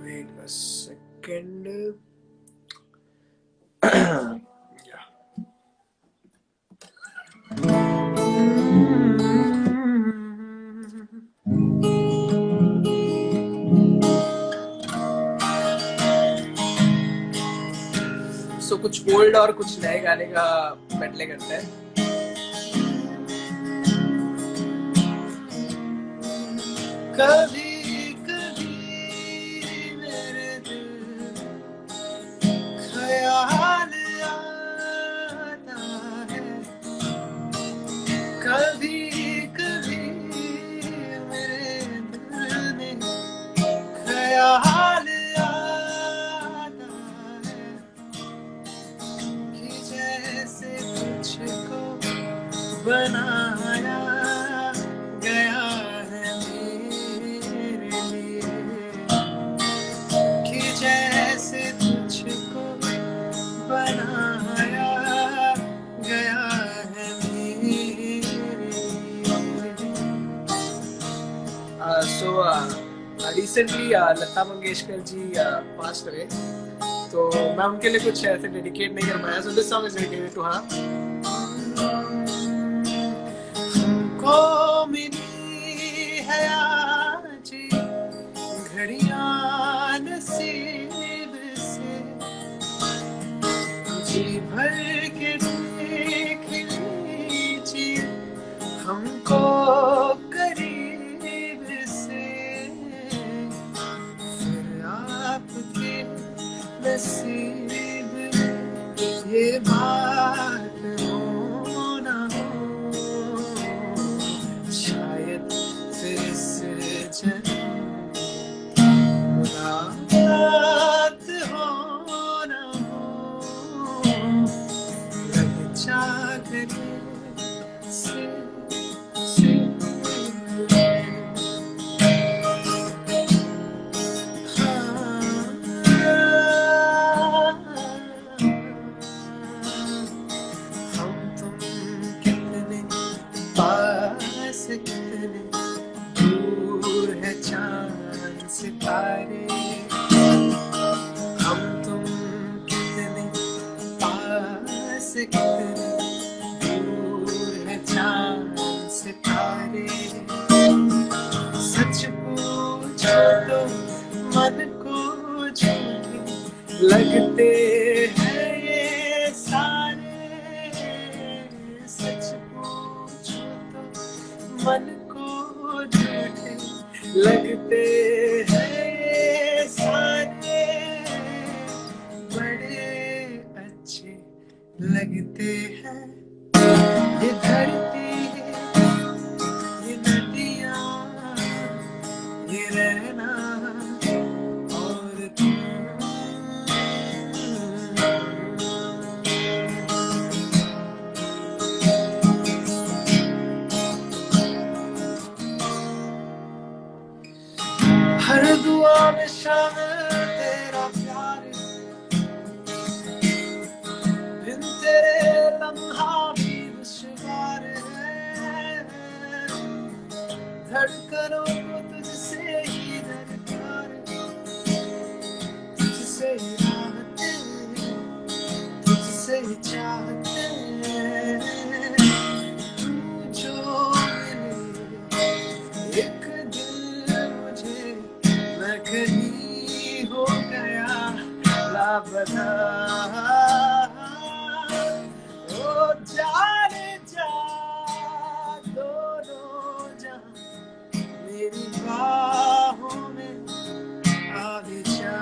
Wait a second. सो कुछ ओल्ड और कुछ नए गाने का मेडले करते हैं। कभी कभी मेरे दिल ख्याल आता है, कभी कभी मेरे दिल में ख्याल आता है कि जैसे तुझको बनाया गया है मेरे लिए, कि जैसे तुझको बनाया गया है मेरे लिए। So recently Lata Mangeshkar ji passed away, तो मैं उनके लिए कुछ ऐसे डेडिकेट नहीं कर पाया, so this song is dedicated to हाँ। हमको मिली है आज घड़ियां नसीब से, जी भर के देख लीजिए हमको करीब से, फिर आपके नसीब में ये बात हो ना हो, शायद फिर इस जन्म मुलाकात हो ना हो, लग जा गले से मन को झूठे लगते हैं ये सारे, सच पूछो तो मन को झूठे लगते हैं ये सारे, बड़े अच्छे लगते हैं ये धरती, ये नदियाँ, ये रहना और तुम। हर दुआ में शामिल तेरा प्यार, बिन तेरे लम्हा भी दुश्वार है, धड़कनों को तुझसे ही दरकार, तुझसे ही राहते, तुझसे ही चाहते, तू जो मिले एक दिल मुझे, मैं कहीं हो गया लापता, ओ जाने जा दोनों जहां, मेरी बाहों में आ भी जा,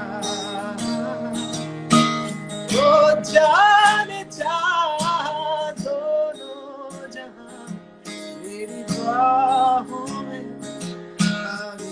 ओ जाने जा दोनों जहां, मेरी बाहों में आ भी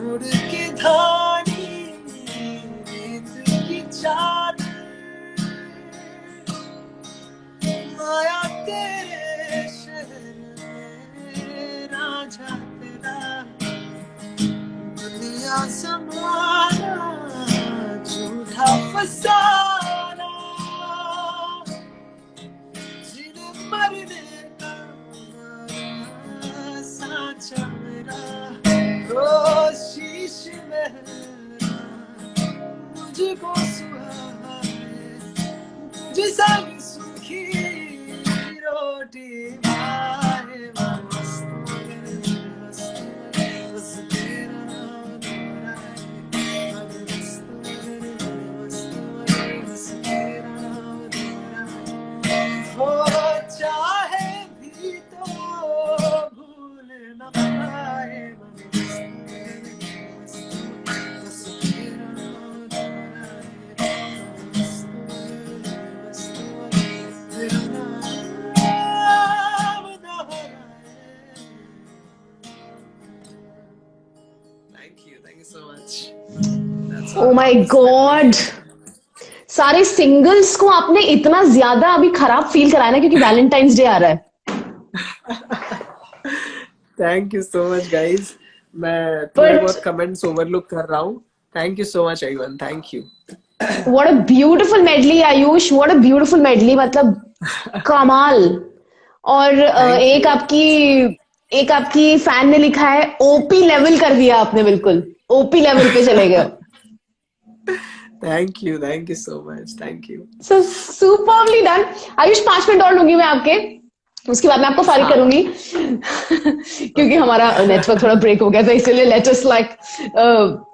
मोड़ के धानी रेत की चादर, माया तेरे शहर में राजा तेरा, दुनिया समाना झूठा फसाना, जिन्हें मरने का हमारा साचा मेरा, ओ शीश मेरा मुझको सुहाए, तुझे संग सूखी रोटी खाए, मस्त मस्त बस तेरा नाम दोहराए, मस्त मस्त बस तेरा नाम दोहराए, हो चाहे भी तो भूल न पाए, Thank you so much. That's O my God, सारे सिंगल्स को आपने इतना ज्यादा अभी खराब फील कराया ना, क्योंकि वैलेंटाइंस डे आ रहा है। Thank you so much, guys. मैं थोड़े बहुत कमेंट्स ओवरलुक कर रहा हूँ. Thank you so much, everyone. Thank you. What a beautiful medley, Ayush, what a beautiful medley, मतलब कमाल। और एक आपकी फैन ने लिखा है ओपी लेवल कर दिया आपने, बिल्कुल ओपी लेवल पे चले गए। Thank you so much. Thank you. So superbly done. Ayush 5 minute और लूंगी मैं आपके, उसके बाद मैं आपको फारिग करूंगी क्योंकि हमारा नेटवर्क थोड़ा ब्रेक हो गया था, इसलिए लेट अस लाइक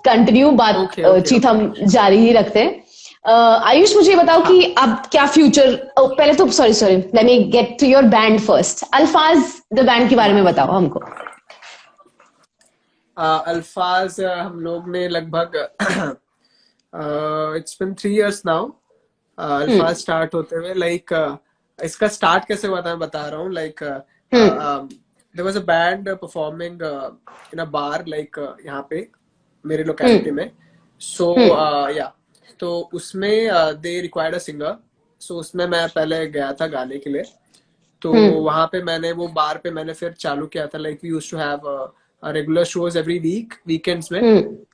कंटिन्यू बातचीत हम जारी ही रखते हैं। आयुष, मुझे बताओ कि अब क्या फ्यूचर, पहले तो sorry let me get to your band first. Alfaaz the band के बारे में बताओ हमको। अल्फाज हम लोग ने लगभग इट्स बिन 3 years नाउ अल्फाज स्टार्ट होते हुए। लाइक इसका स्टार्ट कैसे हुआ था मैं बता रहा हूँ। Like there was a band performing in a bar, like यहाँ पे मेरे लोकेलिटी में। सो या तो उसमें दे रिक्वायर्ड अ सिंगर। सो उसमें मैं पहले गया था गाने के लिए। तो वहां पे मैंने वो बार पे मैंने फिर चालू किया था। Like we used to have regular shows every week, weekends में।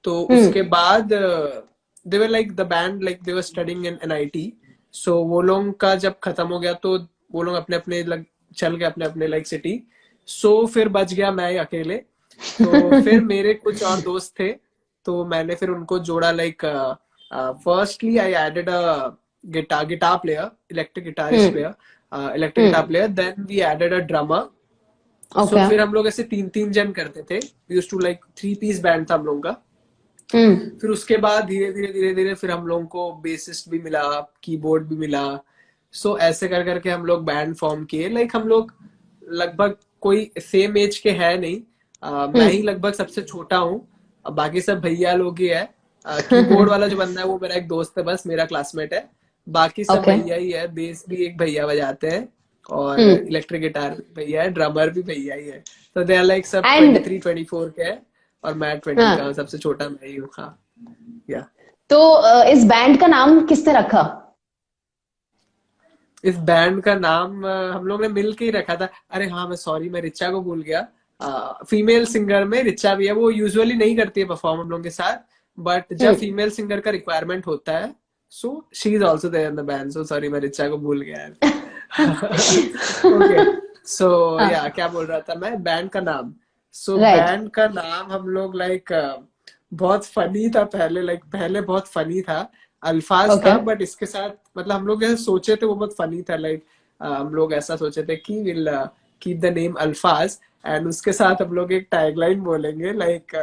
तो उसके बाद they were like the band, like they were studying in NIT। So वो लोग का जब खत्म हो गया तो वो लोग अपने अपने चल गए अपने अपने लाइक सिटी। सो फिर बच गया मैं अकेले। तो फिर मेरे कुछ और दोस्त थे, तो मैंने फिर उनको जोड़ा like firstly I added a guitar player, electric guitarist player, electric guitar player, then we added a drummer. So Okay. फिर हम लोग ऐसे 3-3 जन करते थे, used to like 3 piece band था हम लोगों का। फिर उसके बाद धीरे धीरे फिर हम लोगों को बेसिस्ट भी मिला, कीबोर्ड भी मिला। सो ऐसे कर करके हम लोग बैंड फॉर्म किए। लाइक हम लोग लगभग कोई सेम एज के है नहीं, मैं ही लगभग सबसे छोटा हूँ, अब बाकी सब भैया लोग ही है। कीबोर्ड वाला जो बंदा है वो मेरा एक दोस्त है, बस मेरा क्लासमेट है। बाकी सब Okay. भैया ही है, बेस भी एक भैया बजाते हैं और इलेक्ट्रिक गिटार भी भैया है, ड्रमर भी भैया ही है। तो दे आर लाइक सब And 23-24 के हैं और मैं 20 का हूँ, सबसे छोटा मैं ही हूँ। हाँ या तो इस बैंड का नाम किसने रखा? इस बैंड का नाम हम लोग ने मिल के ही रखा था। अरे हाँ, मैं सॉरी, मैं रिचा को भूल गया। फीमेल सिंगर में रिचा भी है, वो यूजुअली नहीं करती है परफॉर्म हम लोग के साथ, बट जब फीमेल सिंगर का रिक्वायरमेंट होता है so she is also there in the band. So sorry, मैं रिचा को भूल गया ओके। सो या क्या बोल रहा था मैं, बैंड का नाम। सो Right. बैंड का नाम हम लोग लाइक बहुत फनी था पहले, लाइक पहले बहुत फनी था, अल्फाज Okay. था, बट इसके साथ मतलब हम लोग जैसे सोचे थे वो बहुत फनी था। लाइक हम लोग ऐसा सोचे थे कि will keep the name Alfaaz, and उसके साथ हम लोग एक टैगलाइन बोलेंगे like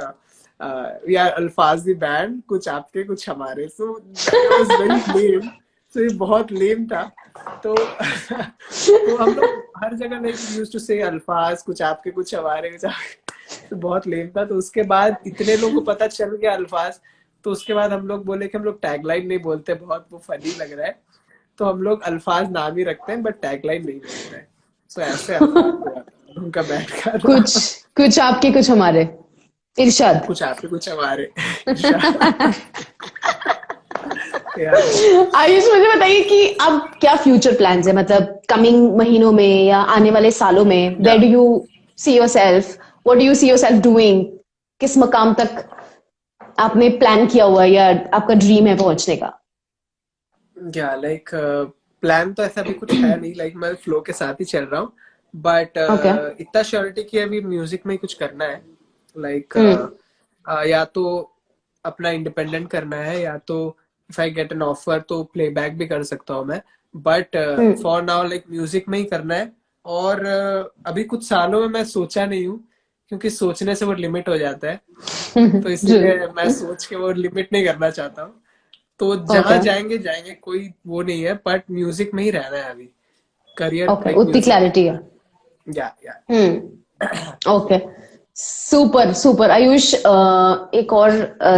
we are Alfaaz the band, कुछ आपके कुछ हमारे। So that was very lame. So ये बहुत लेम था। तो तो हम लोग हर जगह लाइक यूज्ड टू से अल्फाज, कुछ आपके कुछ हमारे, कुछ आपके। तो बहुत लेम था। तो उसके बाद इतने लोगों को पता चल गया अल्फाज, तो उसके बाद हम लोग बोले कि हम लोग टैगलाइन नहीं बोलते, बहुत वो फनी लग रहा है, तो हम लोग अल्फाज नाम ही रखते हैं बट टैगलाइन नहीं बोलते हैं। सो ऐसे अल्फाज हुआ था उनका बैंड का नाम। कुछ आपके कुछ हमारे, इरशाद। कुछ आपके कुछ हमारे यार आयुष, मुझे बताइए कि अब क्या फ्यूचर प्लान्स है, मतलब कमिंग महीनों में या आने वाले सालों में, where do you see yourself, what do you see yourself doing, किस मकाम तक आपने प्लान किया हुआ है या आपका ड्रीम है पहुंचने का? या लाइक प्लान तो ऐसा भी कुछ है नहीं, लाइक मैं फ्लो के साथ ही चल रहा हूँ, बट Okay. इतना श्योरिटी कि अभी म्यूजिक में ही कुछ करना है। लाइक या तो अपना इंडिपेंडेंट करना है, या तो if I get an offer तो प्लेबैक भी कर सकता हूँ मैं, but for now like music में ही करना है। और अभी कुछ सालों में मैं सोचा नहीं हूँ, क्योंकि सोचने से वो लिमिट हो जाता है, तो इसलिए मैं सोच के वो लिमिट नहीं करना चाहता हूँ। तो जहां Okay. जाएंगे जाएंगे, कोई वो नहीं है, बट म्यूजिक में ही रहना है अभी, करियर Okay, लाइक उतनी म्यूजिक। क्लैरिटी है। या ओके, सुपर सुपर। आयुष, एक और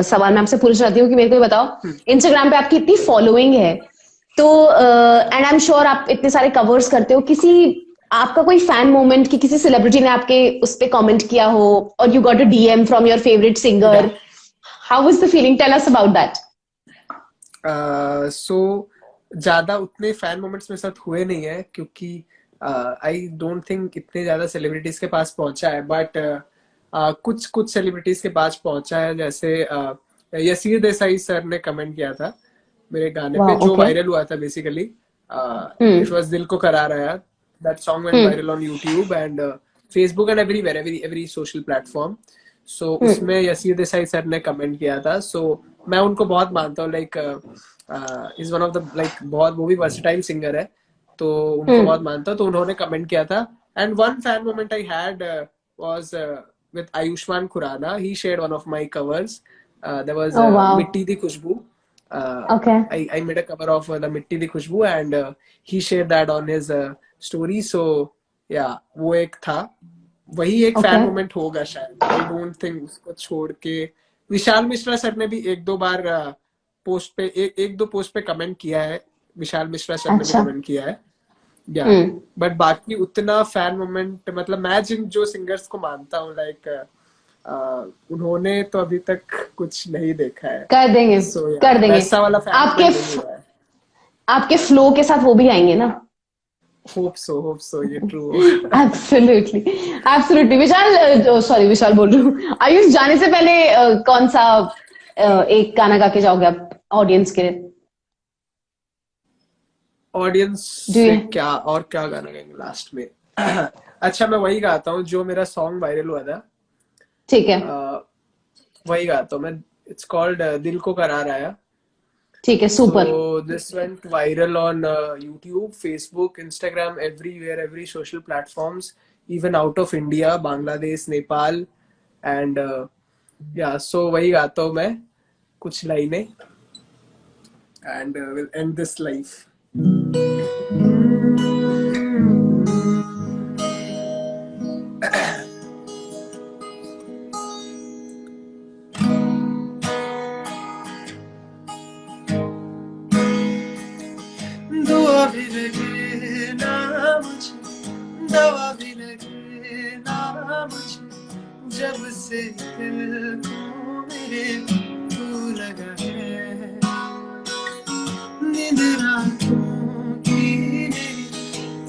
सवाल मैं आपसे पूछना चाहती हूँ कि मेरे को ये बताओ, इंस्टाग्राम पे आपकी इतनी फॉलोइंग है, तो एंड आई एम श्योर आप इतने सारे कवर्स करते हो, किसी आपका कोई फैन मोमेंट कि किसी सेलिब्रिटी ने आपके उस पे कमेंट किया हो और you got a DM from your favourite singer, how was the feeling? Tell us about that. So ज्यादा उतने फैन मोमेंट्स मेरे साथ हुए नहीं है, क्योंकि आई डोंट थिंक इतने ज्यादा सेलिब्रिटीज के पास पहुंचा है, बट कुछ कुछ सेलिब्रिटीज के पास पहुंचा है। जैसे यसीर देसाई सर ने कमेंट किया था मेरे गाने पे, जो वायरल हुआ था बेसिकली, इट वाज दिल को करार आया। That song went viral on YouTube and Facebook and everywhere, every social platform. So उसमें यसीर देसाई सर ने कमेंट किया था। सो मैं उनको बहुत मानता हूँ, like is one of the like, बहुत वो भी वर्सेटाइल सिंगर है, तो उनको बहुत मानता हूँ। तो उन्होंने कमेंट किया था। And one fan moment I had was with Ayushmann Khurrana, he shared one of my covers, there was Mitti Di Khushboo. I made a cover of the मिट्टी दी खुशबू and he shared that on his story. So yeah, वो एक था, वही एक fan moment होगा शायद। I don't think उसको छोड़ के विशाल मिश्रा सर ने भी एक दो बार पोस्ट पे एक दो पोस्ट पे कमेंट किया है, विशाल मिश्रा सर ने भी कमेंट किया है। या बट बाकी उतना फैन मोमेंट, मतलब मैं जिन जो सिंगर्स को मानता हूँ, लाइक उन्होंने तो अभी तक कुछ नहीं देखा है। कर देंगे, कर देंगे। ऐसा वाला फैन आपके नहीं हुआ है। आपके फ्लो के साथ वो भी आएंगे ना? Hope so, yeah true. Absolutely absolutely. Vishal, sorry Vishal बोल रही हूँ। आयुष, जाने से पहले कौन सा एक गाना गा के जाओगे आप ऑडियंस के लिए? ऑडियंस से क्या और क्या गाना गाएंगे लास्ट में? अच्छा मैं वही गाता हूँ जो मेरा सॉन्ग वायरल हुआ था, ठीक है वही गाता हूँ मैं. इट्स कॉल्ड दिल को करार आया. ठीक है, super. So this went viral on YouTube, Facebook, Instagram, everywhere, every social platforms, even out of India, Bangladesh, Nepal, and yeah. So वही गाता हूँ मैं कुछ लाइनें, and we'll end this life. दुआ भी लगे ना मुझे, दवा भी लगे ना मुझे, जब से दिल को मेरे तू लगा है. नींद रातों की मेरी,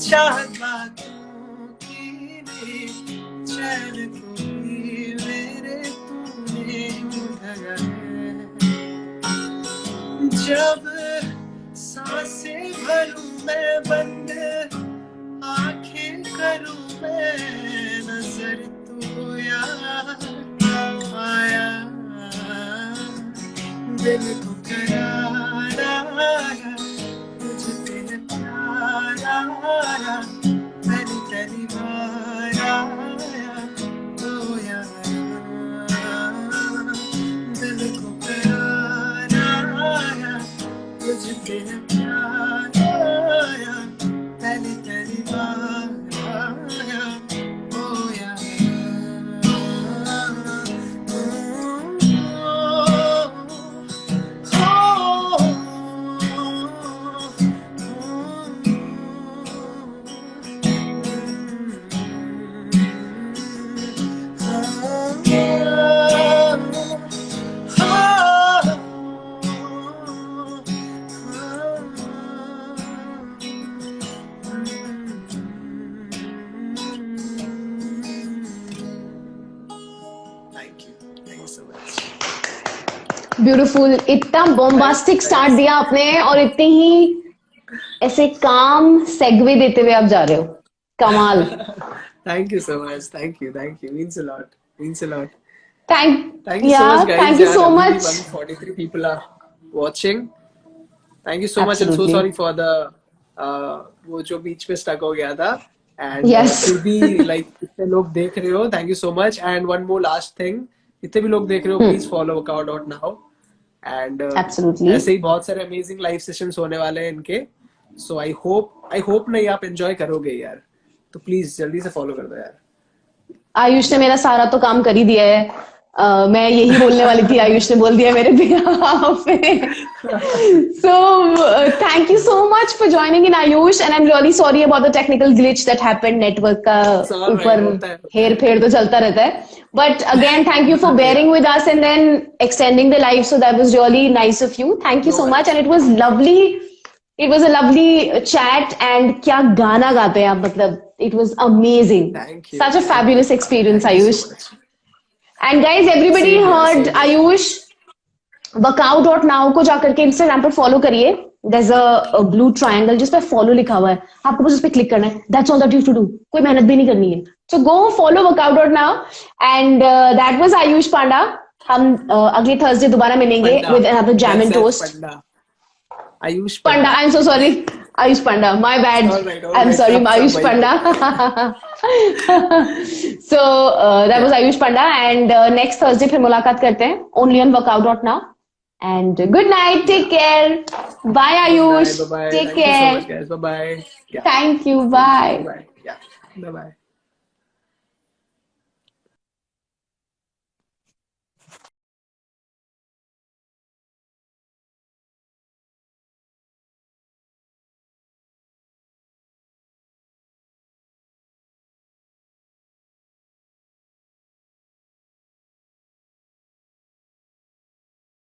चाहत बातों की मेरी, चैन को भी मेरे तूने ढगा है. जब सांसें भरूं मैं बंद, आंखें करूं मैं, नजर तू यार आया. दिल को करार आया, तुझ पे प्यार आया, पहली पहली बार आया तो यार. दिल को करार आया, तुझ पे प्यार आया, पहली पहली बार आया ओ यार. ब्यूटीफुल. इतना बॉम्बास्टिक स्टार्ट दिया आपने और इतनी ही ऐसे काम सेगवे देते हुए आप जा रहे हो. कमाल. Thank you so much. Thank you. Means a lot. Means a lot. Thank Thank you so much, guys. thank you यार, so अभी भी much. 143 people are watching. Thank you so much. I'm so Absolutely. sorry for the वो जो बीच में stuck हो गया था. And Yes. फिर भी like इतने लोग देख रहे हो. Thank you so much. And one more last thing. इतने भी लोग देख रहे हो, please follow workout.now. And Absolutely. ऐसे ही बहुत सारे amazing live sessions होने वाले हैं इनके. So I hope नहीं आप enjoy करोगे यार. तो please जल्दी से follow कर दो यार. आयुष ने मेरा सारा तो काम कर ही दिया है. मैं यही बोलने वाली थी, आयुष ने बोल दिया मेरे behalf पे. So thank you so much for joining in, Ayush, and I'm really sorry about the technical glitch that happened. Network का ऊपर हेर फेर तो चलता रहता है. But again, thank you for bearing with us and then extending the live. So that was really nice of you. Thank you so much, and it was lovely. It was a lovely chat, and क्या गाना गाते हैं आप, मतलब it was amazing. Thank you. Such a fabulous experience, Ayush. And guys, everybody heard Ayush. Workout.now को जाकर के Instagram पर follow करिए. There's a blue triangle जिस पे follow लिखा हुआ है. आपको बस उस पे click करना है. That's all that you have to do. कोई मेहनत भी नहीं करनी है. So go follow workout.now. And that was Ayush Panda. हम अगले Thursday दोबारा मिलेंगे with another Jam and Toast. Ayush Panda. I'm so sorry. Ayush Panda. My bad. All right, I'm sorry, Ayush Panda. So that was Ayush Panda. And next Thursday फिर मुलाकात करते हैं. Only on workout.now. And good night. Take care. Bye, Ayush. Bye. Take Thank care. you so much, guys. Bye. Yeah. Thank you. Bye. Bye. Yeah. Bye.